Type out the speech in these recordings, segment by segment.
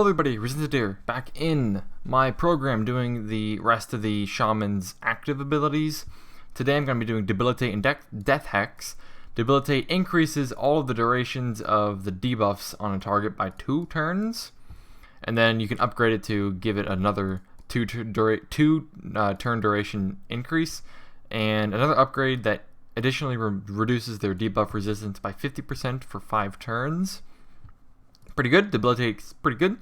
Hello everybody, Resistant here, back in my program doing the rest of the Shaman's active abilities. Today I'm going to be doing Debilitate and Death Hex. Debilitate increases all of the durations of the debuffs on a target by 2 turns. And then you can upgrade it to give it another 2 turn duration increase. And another upgrade that additionally reduces their debuff resistance by 50% for 5 turns. Pretty good. Debilitate's pretty good.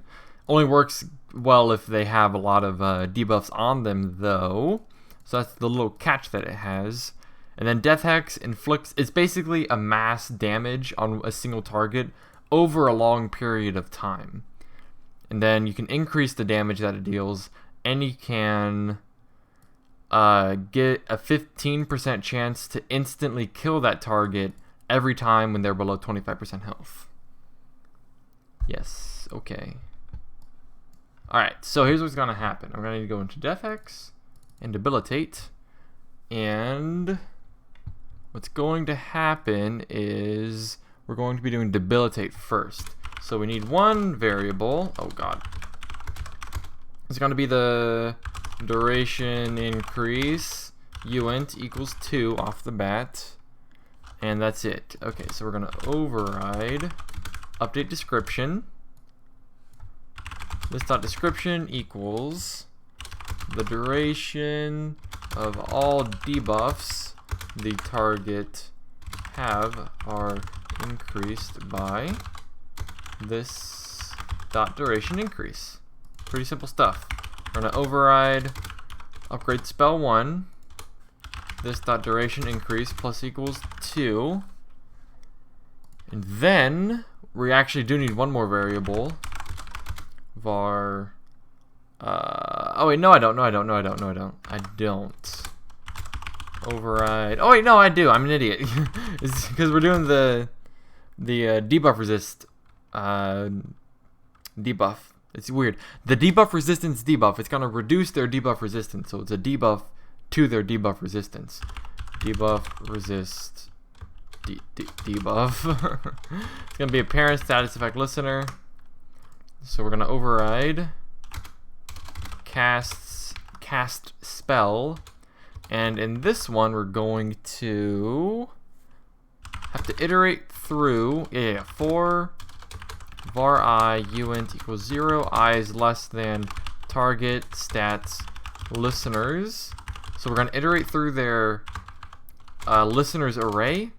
Only works well if they have a lot of debuffs on them, though. So that's the little catch that it has. And then Death Hex inflicts... It's basically a mass damage on a single target over a long period of time. And then you can increase the damage that it deals, and you can get a 15% chance to instantly kill that target every time when they're below 25% health. Yes, okay. Alright, so here's what's going to happen. I'm going to need to go into Death Hex and Debilitate. And what's going to happen is we're going to be doing Debilitate first. So we need one variable. Oh god. It's going to be the duration increase. Uint equals 2 off the bat. And that's it. Okay, so we're going to override update description. This dot description equals the duration of all debuffs the target have are increased by this dot duration increase. Pretty simple stuff. We're gonna override upgrade spell 1. This dot duration increase plus equals 2. And then we actually do need one more variable. Var. Oh wait, no, I don't. I don't. Override. Oh wait, no, I do. I'm an idiot. It's because we're doing the debuff resist debuff. It's weird. The debuff resistance debuff. It's gonna reduce their debuff resistance, so it's a debuff to their debuff resistance. Debuff resist. Debuff. It's gonna be a parent status effect listener. So we're gonna override cast spell, and in this one we're going to have to iterate through for var I uint equals 0, I is less than target stats listeners. So we're gonna iterate through their listeners array,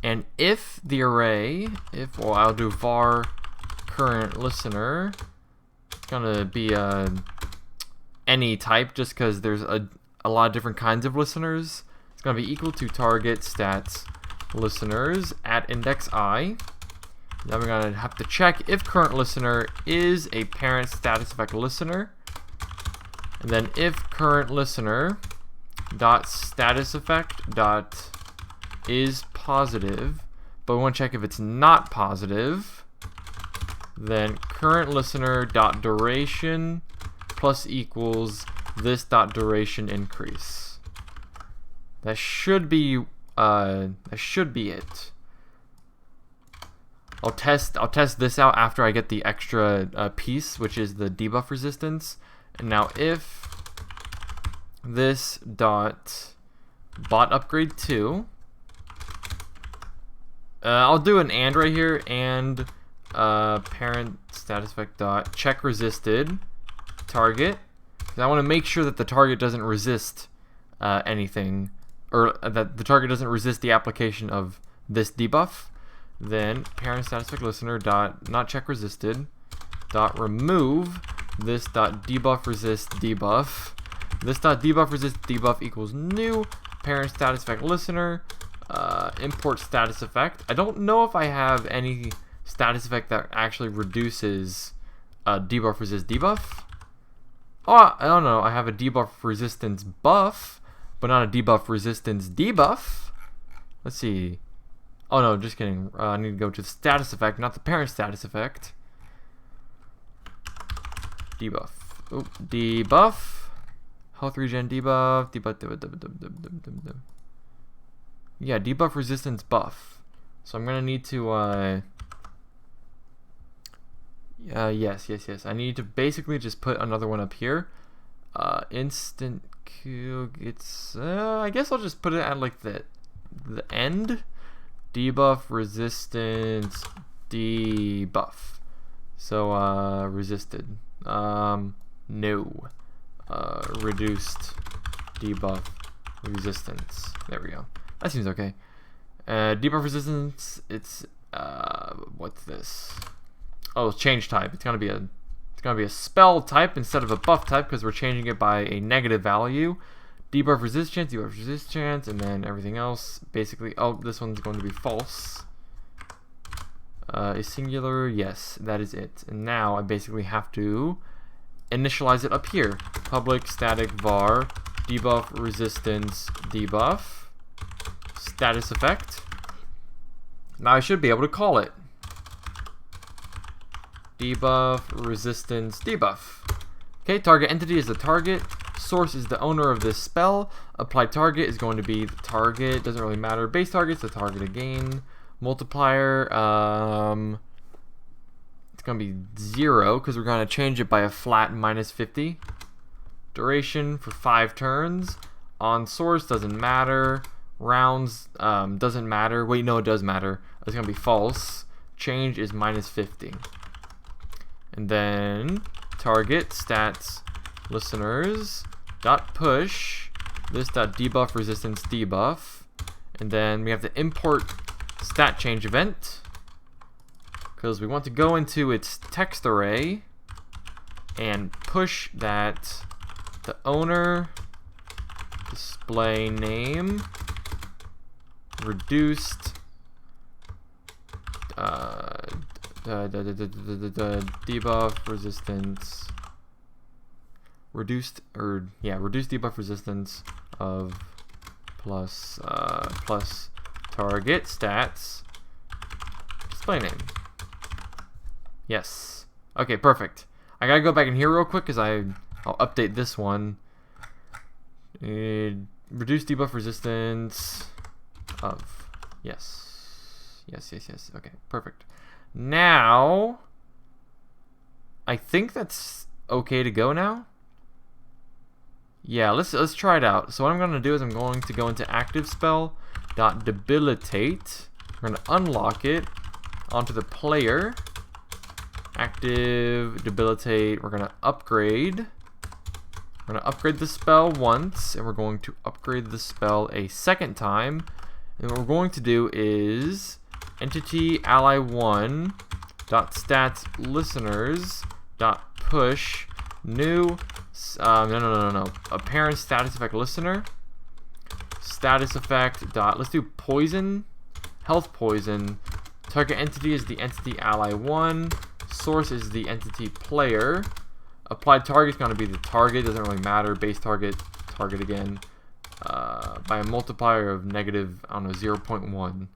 and if the array, well, I'll do var current listener. It's gonna be any type, just because there's a lot of different kinds of listeners. It's gonna be equal to target stats listeners at index I. Then we're gonna have to check if current listener is a parent status effect listener, and then if current listener dot status effect dot is positive, but we want to check if it's not positive, then current listener dot duration plus equals this dot duration increase. That should be it. I'll test this out after I get the extra piece, which is the debuff resistance. And now if this dot bot upgrade 2, I'll do an and right here, and parent status effect dot check resisted target, because I want to make sure that the target doesn't resist anything, or that the target doesn't resist the application of this debuff. Then parent status effect listener dot not check resisted dot remove this dot debuff resist debuff. This dot debuff resist debuff equals new parent status effect listener import status effect. I don't know if I have any status effect that actually reduces debuff resist debuff. Oh, I don't know. I have a debuff resistance buff, but not a debuff resistance debuff. Let's see. Oh no, just kidding. I need to go to the status effect, not the parent status effect. Debuff. Oh, debuff. Health regen debuff. Debuff. Yeah, debuff resistance buff. So I'm gonna need to Yes. I need to basically just put another one up here. Instant Q gets. I guess I'll just put it at like the end. Debuff resistance debuff. So resisted. No. Reduced debuff resistance. There we go. That seems okay. Debuff resistance. It's what's this? Oh, change type. It's gonna be a spell type instead of a buff type because we're changing it by a negative value. Debuff resistance, and then everything else. Basically, oh, this one's going to be false. Is singular? Yes, that is it. And now I basically have to initialize it up here. Public static var debuff resistance debuff status effect. Now I should be able to call it debuff resistance debuff. Okay, target entity is the target. Source is the owner of this spell. Applied target is going to be the target. Doesn't really matter. Base target's the target again. Multiplier, it's going to be 0 because we're going to change it by a flat -50. Duration for 5 turns. On source doesn't matter. Rounds doesn't matter. Wait, no, it does matter. It's going to be false. Change is -50. And then target stats listeners dot push this dot debuff resistance debuff, and then we have to import stat change event because we want to go into its text array and push that the owner display name reduced debuff resistance reduced debuff resistance of plus target stats display name. Yes. Okay, perfect. I gotta go back in here real quick because I'll update this one. Reduce debuff resistance of yes. Okay, perfect. Now I think that's okay to go now. Yeah, let's try it out. So what I'm going to do is I'm going to go into active spell dot debilitate. We're going to unlock it onto the player. Active debilitate. We're going to upgrade. We're going to upgrade the spell once, and we're going to upgrade the spell a second time. And what we're going to do is entity ally 1 dot stats listeners dot push new no apparent status effect listener status effect dot, let's do poison, health poison. Target entity is the entity ally 1, source is the entity player. Applied target is going to be the target, doesn't really matter. Base target again, by a multiplier of negative, I don't know, 0.1.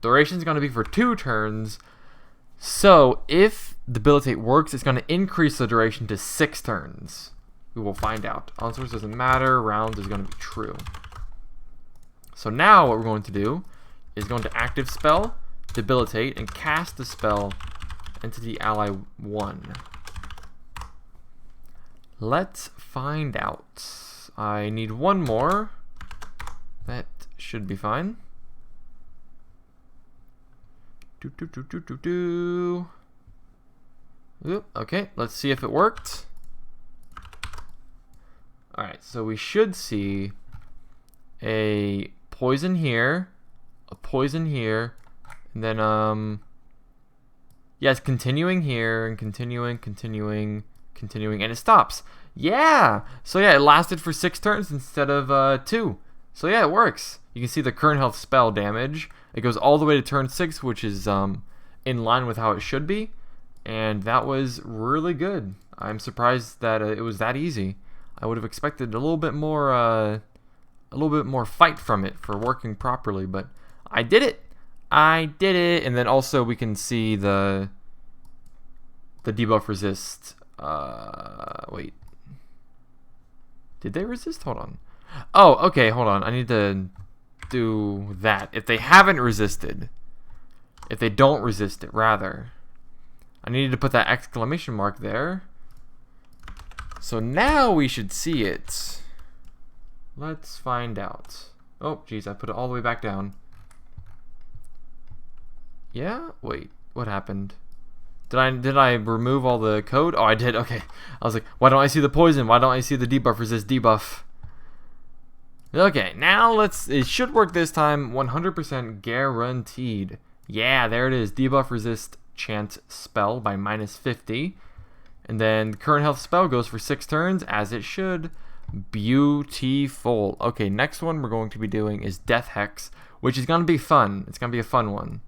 Duration is going to be for 2 turns. So if debilitate works, it's going to increase the duration to 6 turns. We will find out. On source doesn't matter. Rounds is going to be true. So now what we're going to do is going to active spell, debilitate, and cast the spell entity ally 1. Let's find out. I need one more. That should be fine. Oop, okay, let's see if it worked. Alright, so we should see a poison here, a poison here, and then yeah, it's continuing here and continuing, and it stops. Yeah! So yeah, it lasted for 6 turns instead of 2. So yeah, it works. You can see the current health spell damage. It goes all the way to turn 6, which is in line with how it should be. And that was really good. I'm surprised that it was that easy. I would have expected a little bit more fight from it for working properly, but I did it. And then also we can see the debuff resist. Wait. Did they resist? Hold on. Oh, okay, hold on. I need to do that. If they haven't resisted, if they don't resist it, rather, I needed to put that exclamation mark there. So now we should see it. Let's find out. Oh, geez, I put it all the way back down. Yeah? Wait, what happened? Did I remove all the code? Oh, I did. Okay. I was like, why don't I see the poison? Why don't I see the debuff resist debuff? Okay, now it should work this time. 100% guaranteed. Yeah, there it is. Debuff resist chant spell by -50. And then the current health spell goes for 6 turns, as it should. Beautiful. Okay, next one we're going to be doing is Death Hex, which is going to be fun. It's going to be a fun one.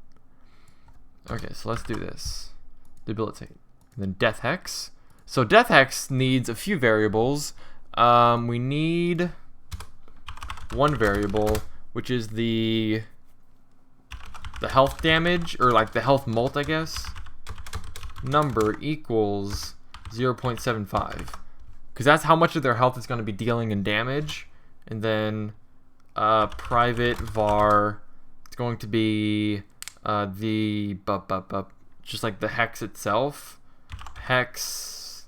Okay, so let's do this. Debilitate. And then Death Hex. So Death Hex needs a few variables. We need one variable, which is the health damage, or like the health mult, I guess. Number equals 0.75, because that's how much of their health is going to be dealing in damage. And then private var, it's going to be just like the hex itself. Hex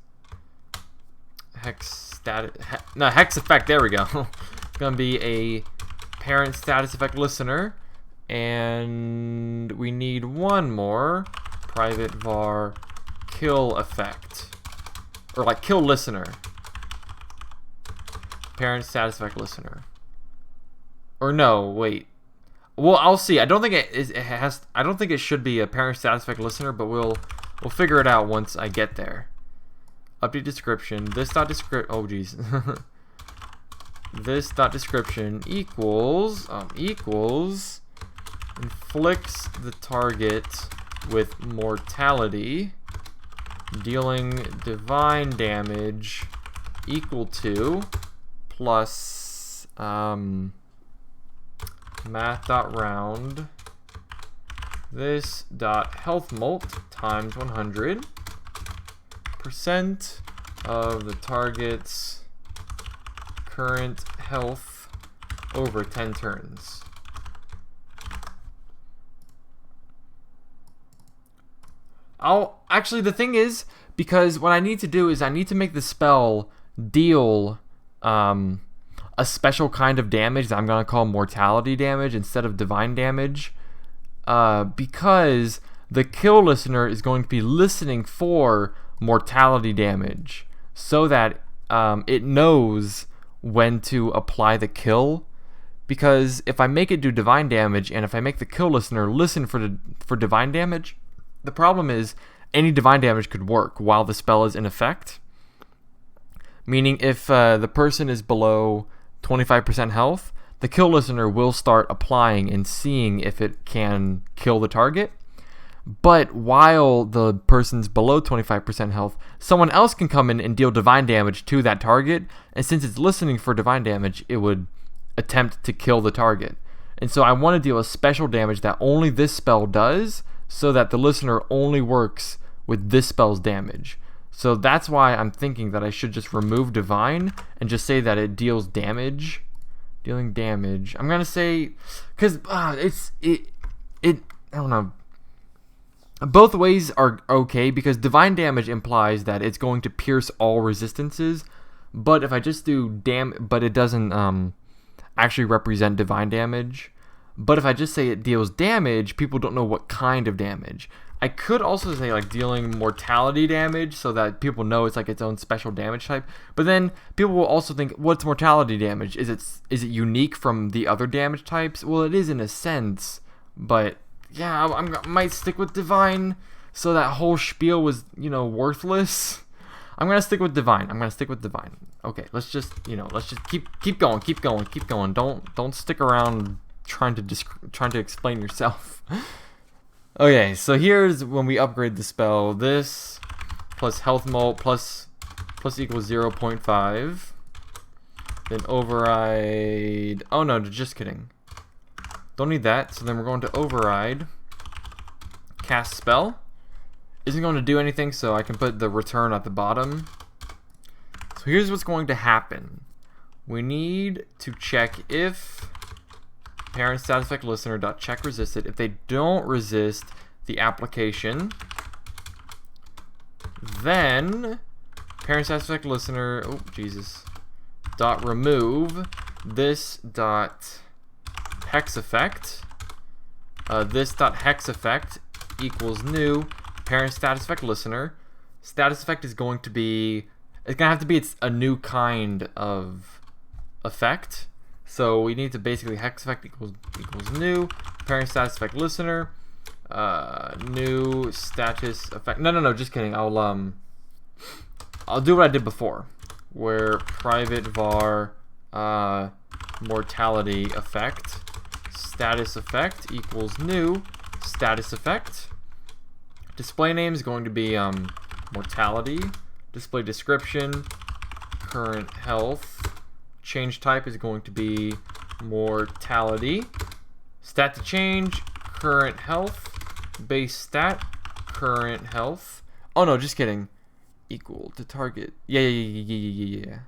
effect, there we go. It's going to be a parent status effect listener. And we need one more, private var kill effect, or like kill listener, parent status effect listener. Or no, wait. Well, I'll see. I don't think I don't think it should be a parent status effect listener, but we'll figure it out once I get there. Update description. This dot descript. Oh geez. This dot description equals inflicts the target with mortality, dealing divine damage equal to plus math.round this dot health mult times 100% of the target's current health over 10 turns. Actually, the thing is, because what I need to do is I need to make the spell deal a special kind of damage that I'm going to call mortality damage instead of divine damage, because the kill listener is going to be listening for mortality damage so that it knows when to apply the kill. Because if I make it do divine damage, and if I make the kill listener listen for divine damage, the problem is any divine damage could work while the spell is in effect. Meaning if the person is below 25% health, the kill listener will start applying and seeing if it can kill the target. But while the person's below 25% health, someone else can come in and deal divine damage to that target. And since it's listening for divine damage, it would attempt to kill the target. And so I want to deal a special damage that only this spell does, so that the listener only works with this spell's damage. So that's why I'm thinking that I should just remove divine and just say that it deals damage. Dealing damage. I'm gonna say, because I don't know. Both ways are okay, because divine damage implies that it's going to pierce all resistances. But if I just do but it doesn't actually represent divine damage. But if I just say it deals damage, people don't know what kind of damage. I could also say like dealing mortality damage, so that people know it's like its own special damage type. But then people will also think, what's mortality damage? Is it unique from the other damage types? Well, it is in a sense, but yeah, I might stick with divine, so that whole spiel was, worthless. I'm gonna stick with divine. Okay, let's just keep going. Don't stick around trying to explain yourself. Okay, so here's when we upgrade the spell. This plus health mult plus equals 0.5. Then override. Oh no, just kidding. Don't need that. So then we're going to override cast spell. Isn't going to do anything, so I can put the return at the bottom. So here's what's going to happen. We need to check if parent status effect listener dot check resisted. If they don't resist the application, Then parent status effect listener. Oh Jesus. Dot remove this dot hex effect. This dot hex effect equals new parent status effect listener. Status effect is going to be, it's gonna have to be a new kind of effect. So we need to basically hex effect equals new parent status effect listener. New status effect. No, just kidding. I'll do what I did before, where private var mortality effect status effect equals new status effect. Display name is going to be mortality. Display description current health. Change type is going to be mortality. Stat to change current health. Base stat current health. Oh no, just kidding. Equal to target. Yeah.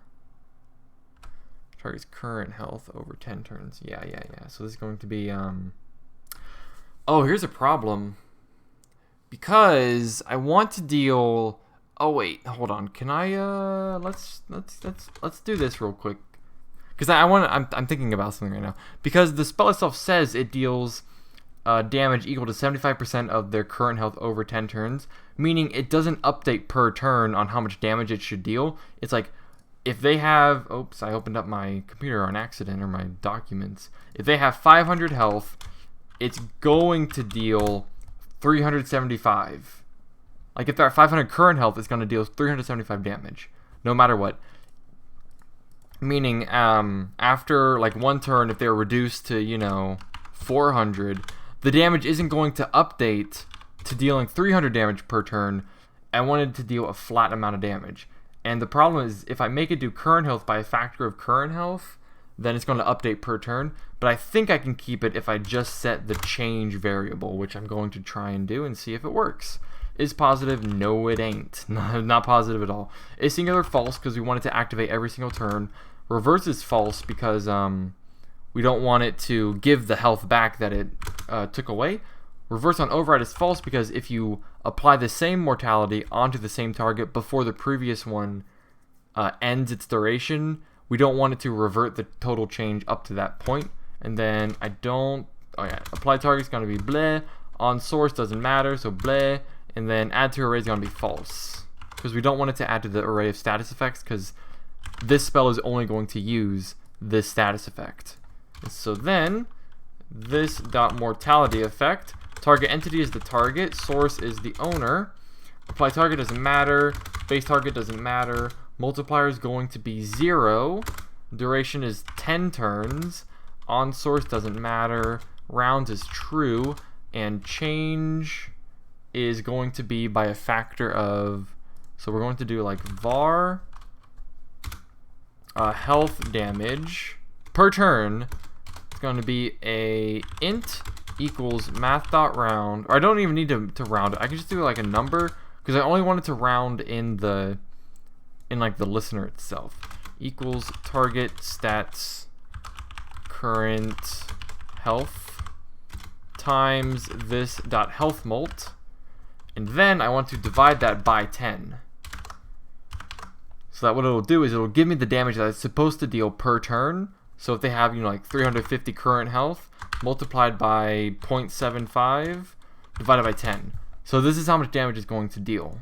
Target's current health over 10 turns. Yeah. So this is going to be oh, here's a problem. Because I want to deal. Oh wait, hold on. Can I let's do this real quick. Because I'm thinking about something right now. Because the spell itself says it deals damage equal to 75% of their current health over 10 turns, meaning it doesn't update per turn on how much damage it should deal. It's like, if they have, oops, I opened up my computer on accident, or my documents. If they have 500 health, it's going to deal 375. Like if they're at 500 current health, it's going to deal 375 damage, no matter what. Meaning, after like one turn, if they're reduced to, 400, the damage isn't going to update to dealing 300 damage per turn. I wanted to deal a flat amount of damage. And the problem is, if I make it do current health by a factor of current health, then it's going to update per turn. But I think I can keep it if I just set the change variable, which I'm going to try and do and see if it works. Is positive? No, it ain't. Not positive at all. Is singular false because we want it to activate every single turn. Reverse is false because we don't want it to give the health back that it took away. Reverse on override is false because if you apply the same mortality onto the same target before the previous one ends its duration, we don't want it to revert the total change up to that point. And then apply target is going to be bleh. On source doesn't matter, so bleh. And then add to array is going to be false because we don't want it to add to the array of status effects because this spell is only going to use this status effect. So then, this dot mortality effect, target entity is the target, source is the owner, apply target doesn't matter, base target doesn't matter, multiplier is going to be 0, duration is 10 turns, on source doesn't matter, rounds is true, and change is going to be by a factor of, so we're going to do like var health damage per turn. Going to be a int equals math.round, or I don't even need to round it. I can just do like a number because I only want it to round in like the listener itself. Equals target stats current health times this dot health mult, and then I want to divide that by 10. So that what it'll do is it'll give me the damage that it's supposed to deal per turn. So if they have, like 350 current health multiplied by 0.75 divided by 10. So this is how much damage it's going to deal.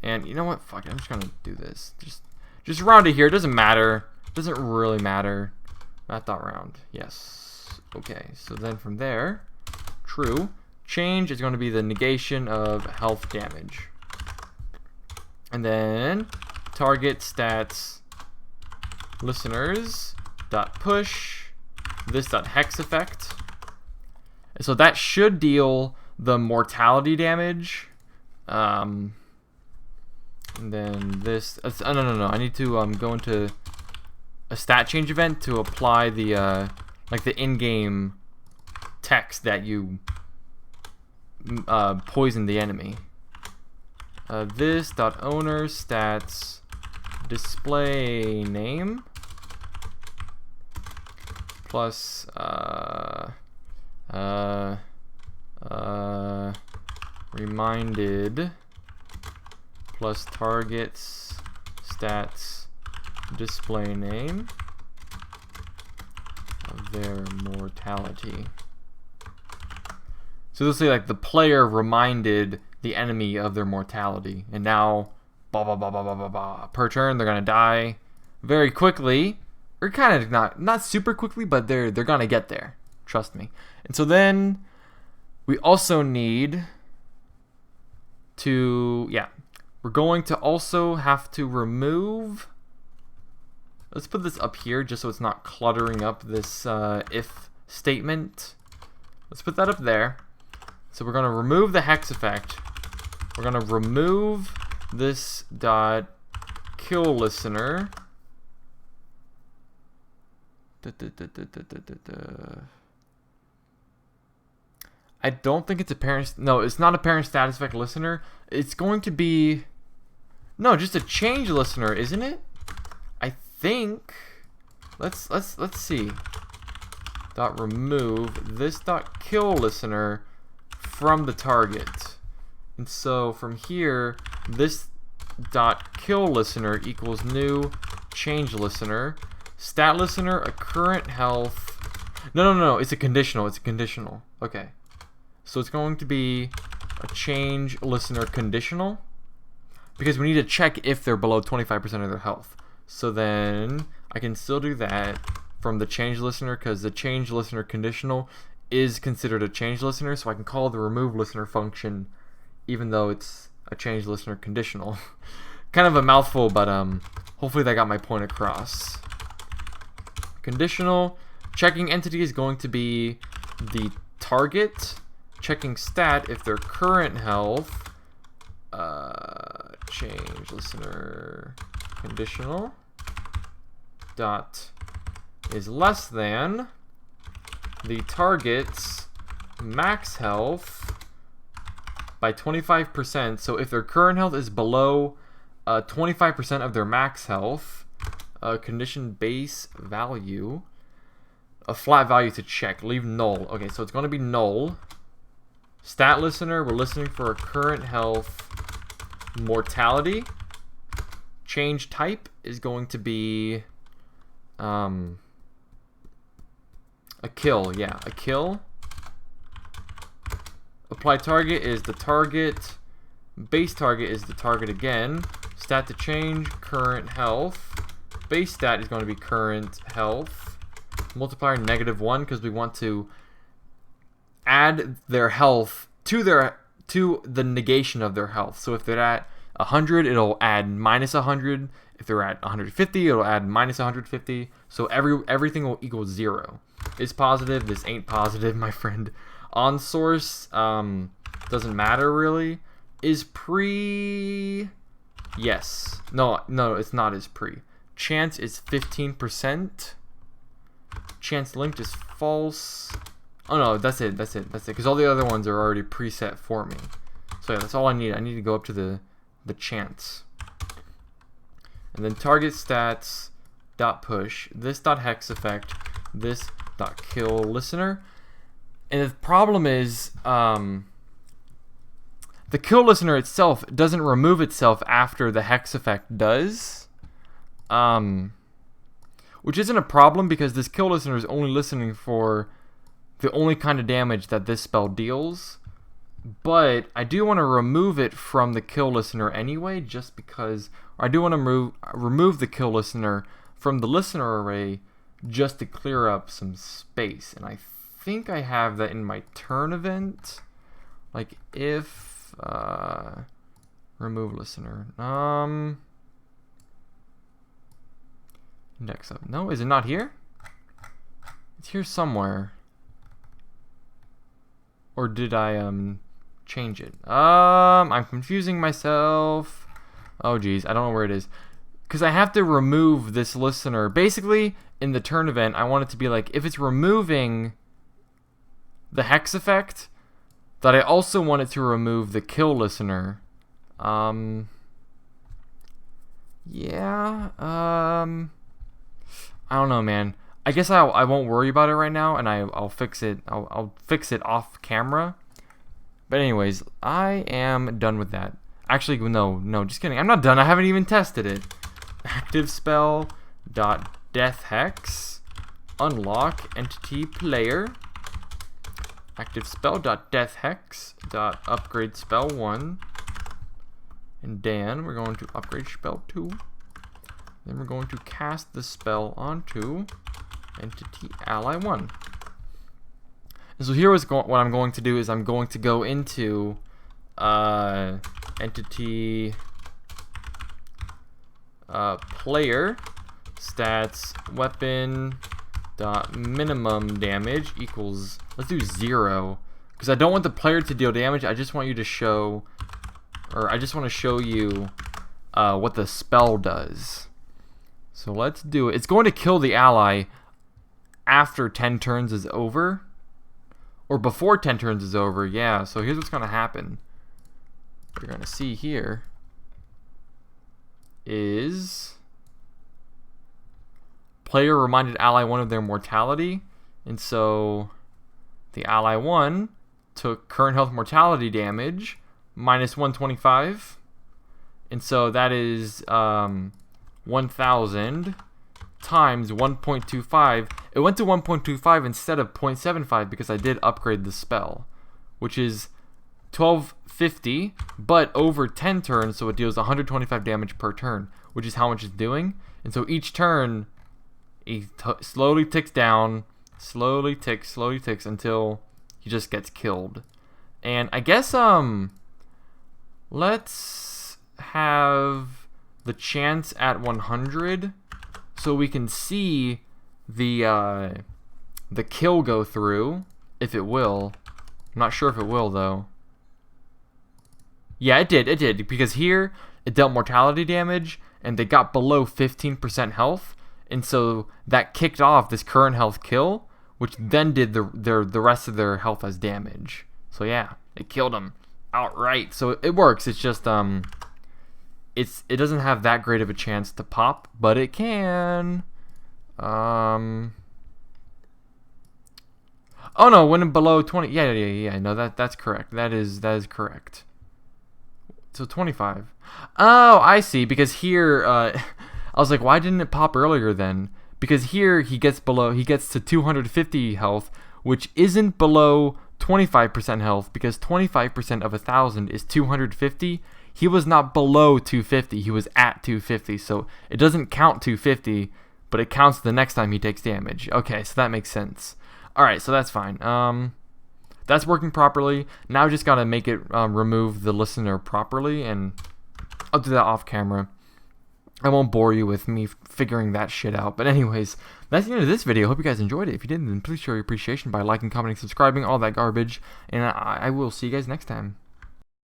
And you know what? Fuck it. I'm just going to do this. Just round it here. It doesn't matter. It doesn't really matter. Math.round. Yes. Okay. So then from there, true. Change is going to be the negation of health damage. And then target stats listeners dot push this dot hex effect. And so that should deal the mortality damage. And then this. No. I need to go into a stat change event to apply the like the in-game text that you poison the enemy. This dot owner stats display name plus reminded plus targets stats display name of their mortality. So they'll say like the player reminded the enemy of their mortality, and now blah blah blah blah blah blah blah. Per turn they're gonna die very quickly, or kind of not super quickly, but they're gonna get there. Trust me. And so then we also need to we're going to also have to remove. Let's put this up here just so it's not cluttering up this if statement. Let's put that up there. So we're going to remove the hex effect. We're going to remove this dot kill listener. I don't think it's a parent. No, it's not a parent status effect listener. It's going to be just a change listener, isn't it? I think. Let's see. Dot remove this dot kill listener from the target. And so from here, this dot kill listener equals new change listener. Stat listener, a current health. No. It's a conditional. It's a conditional. Okay. So it's going to be a change listener conditional, because we need to check if they're below 25% of their health. So then I can still do that from the change listener, because the change listener conditional is considered a change listener, so I can call the remove listener function even though it's a change listener conditional. Kind of a mouthful, but hopefully that got my point across. Conditional checking entity is going to be the target. Checking stat if their current health, change listener conditional dot is less than the target's max health by 25%. So if their current health is below 25% of their max health, condition base value, a flat value to check, leave null. Okay, so it's going to be null. Stat listener, we're listening for a current health mortality. Change type is going to be a kill. Yeah, a kill. Apply target is the target. Base target is the target again. Stat to change, current health. Base stat is going to be current health. Multiplier -1, because we want to add their health to the negation of their health. So if they're at 100, it'll add -100. If they're at 150, it'll add -150. So everything will equal 0. It's positive. This ain't positive, my friend. On source doesn't matter really. Is pre? Yes. No, it's not is pre. Chance is 15%. Chance linked is false. Oh no, that's it. Because all the other ones are already preset for me. So yeah, that's all I need. I need to go up to the chance. And then target stats dot push this dot hex effect this dot kill listener. And the problem is the kill listener itself doesn't remove itself after the hex effect does. Which isn't a problem, because this kill listener is only listening for the only kind of damage that this spell deals. But I do want to remove it from the kill listener anyway, just because I do want to remove the kill listener from the listener array just to clear up some space. And I think I have that in my turn event. Like if remove listener. Index up. No, is it not here? It's here somewhere. Or did I change it? I'm confusing myself. Oh geez, I don't know where it is. Because I have to remove this listener. Basically, in the turn event, I want it to be like, if it's removing the hex effect, that I also want it to remove the kill listener. Yeah, I don't know, man. I guess I won't worry about it right now, and I'll fix it. I'll fix it off camera. But anyways, I am done with that. Actually, no, just kidding. I'm not done. I haven't even tested it. Active spell dot death hex unlock entity player. Active spell dot death hex dot upgrade spell 1. And then we're going to upgrade spell 2. Then we're going to cast the spell onto entity ally 1. And so here is what I'm going to do is I'm going to go into entity player stats weapon dot minimum damage equals, let's do 0, because I don't want the player to deal damage. I just want you to show, or I just want to show you what the spell does. So let's do it. It's going to kill the ally after 10 turns is over, or before 10 turns is over. Yeah, so here's what's going to happen. What you're going to see here is player reminded ally 1 of their mortality, and so the ally 1 took current health mortality damage minus 125, and so that is 1000 times 1.25. It went to 1.25 instead of 0.75 because I did upgrade the spell, which is 1250, but over 10 turns, so it deals 125 damage per turn, which is how much it's doing. And so each turn he slowly ticks down, slowly ticks until he just gets killed. And I guess let's have the chance at 100 so we can see the kill go through, if it will. I'm not sure if it will though. Yeah, it did, because here it dealt mortality damage and they got below 15% health, and so that kicked off this current health kill, which then did the rest of their health as damage. So yeah, it killed them outright. So it works. It's just it doesn't have that great of a chance to pop, but it can. Oh no, when below 20. Yeah. No, that's correct. That is correct. So 25. Oh, I see. Because here, I was like, why didn't it pop earlier then? Because here he gets to 250 health, which isn't below 25% health, because 25% of 1,000 is 250. He was not below 250. He was at 250. So it doesn't count 250, but it counts the next time he takes damage. Okay, so that makes sense. All right, so that's fine. That's working properly. Now I just gotta make it remove the listener properly, and I'll do that off camera. I won't bore you with me figuring that shit out. But anyways, that's the end of this video. Hope you guys enjoyed it. If you did, then please show your appreciation by liking, commenting, subscribing, all that garbage. And I will see you guys next time.